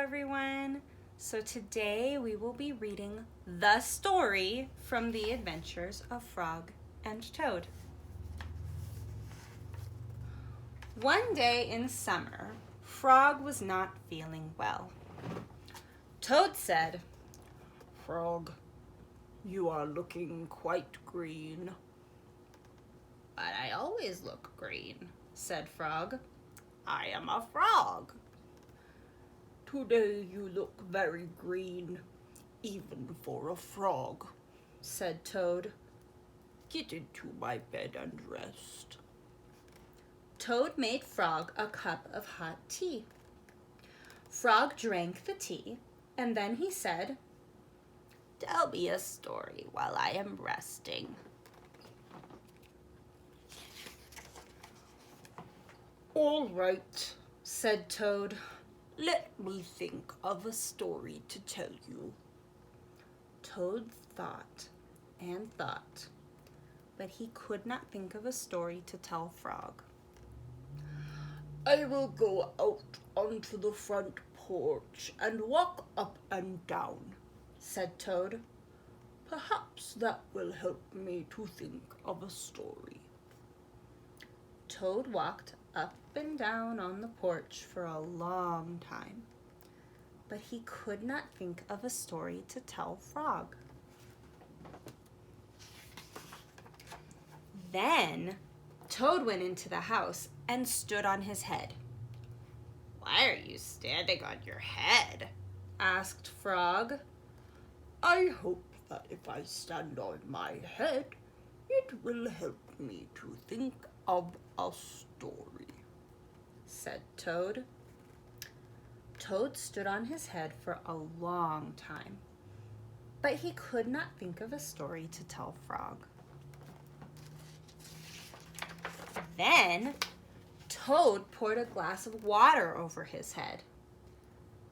everyone. So today we will be reading the story from the Adventures of Frog and Toad. One day in summer, Frog was not feeling well. Toad said, "Frog, you are looking quite green." "But I always look green," said Frog. "I am a frog." "Today you look very green, even for a frog," said Toad. "Get into my bed and rest." Toad made Frog a cup of hot tea. Frog drank the tea, and then he said, "Tell me a story while I am resting." "All right," said Toad. "Let me think of a story to tell you." Toad thought and thought, but he could not think of a story to tell Frog. "I will go out onto the front porch and walk up and down," said Toad. "Perhaps that will help me to think of a story." Toad walked up and down on the porch for a long time, but he could not think of a story to tell Frog. Then Toad went into the house and stood on his head. "Why are you standing on your head?" asked Frog. "I hope that if I stand on my head, it will help me to think of a story," said Toad. Toad stood on his head for a long time, but he could not think of a story to tell Frog. Then Toad poured a glass of water over his head.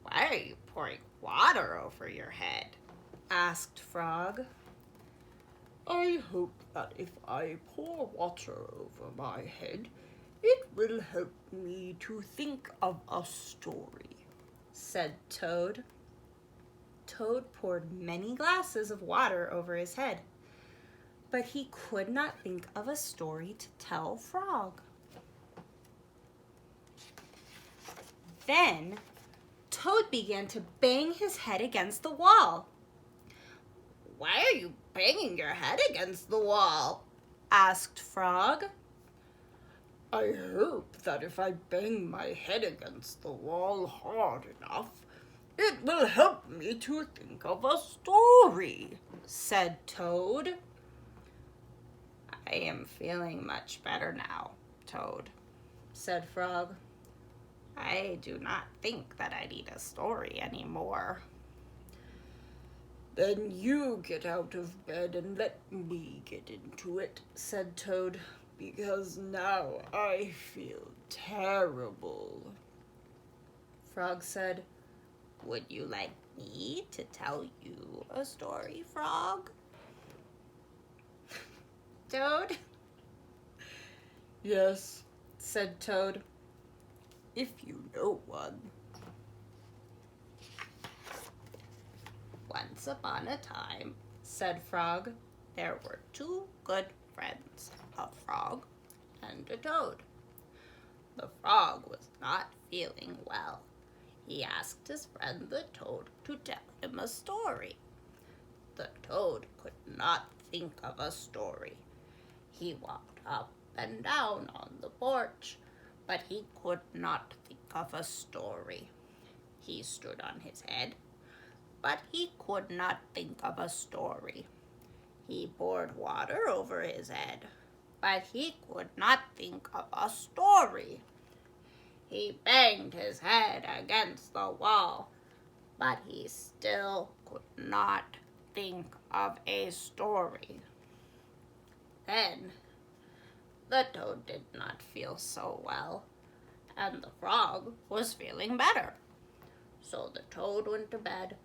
"Why are you pouring water over your head?" asked Frog. "I hope that if I pour water over my head, it will help me to think of a story," said Toad. Toad poured many glasses of water over his head, but he could not think of a story to tell Frog. Then Toad began to bang his head against the wall. "Why are you banging your head against the wall?" asked Frog. "I hope that if I bang my head against the wall hard enough, it will help me to think of a story," said Toad. "I am feeling much better now, Toad," said Frog. "I do not think that I need a story anymore." "Then you get out of bed and let me get into it," said Toad. "because now I feel terrible." Frog said, "Would you like me to tell you a story, Frog?" Toad? "Yes," said Toad. "if you know one." "Once upon a time," said Frog, "there were two good friends, a frog and a toad. The frog was not feeling well. He asked his friend the toad to tell him a story. The toad could not think of a story. He walked up and down on the porch, but he could not think of a story. He stood on his head, but he could not think of a story. He poured water over his head, but he could not think of a story. He banged his head against the wall, but he still could not think of a story. Then the toad did not feel so well, and the frog was feeling better. So the toad went to bed,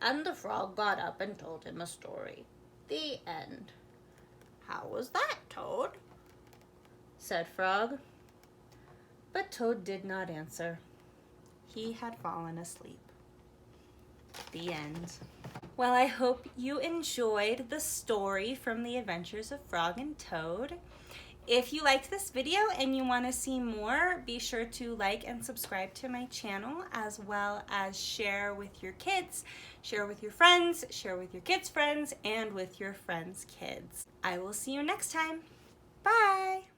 and the frog got up and told him a story. The end." "How was that, Toad?" said Frog. But Toad did not answer. He had fallen asleep. The end. Well, I hope you enjoyed the story from the Adventures of Frog and Toad. If you liked this video and you want to see more, be sure to like and subscribe to my channel, as well as share with your kids, share with your friends, share with your kids' friends, and with your friends' kids. I will see you next time. Bye!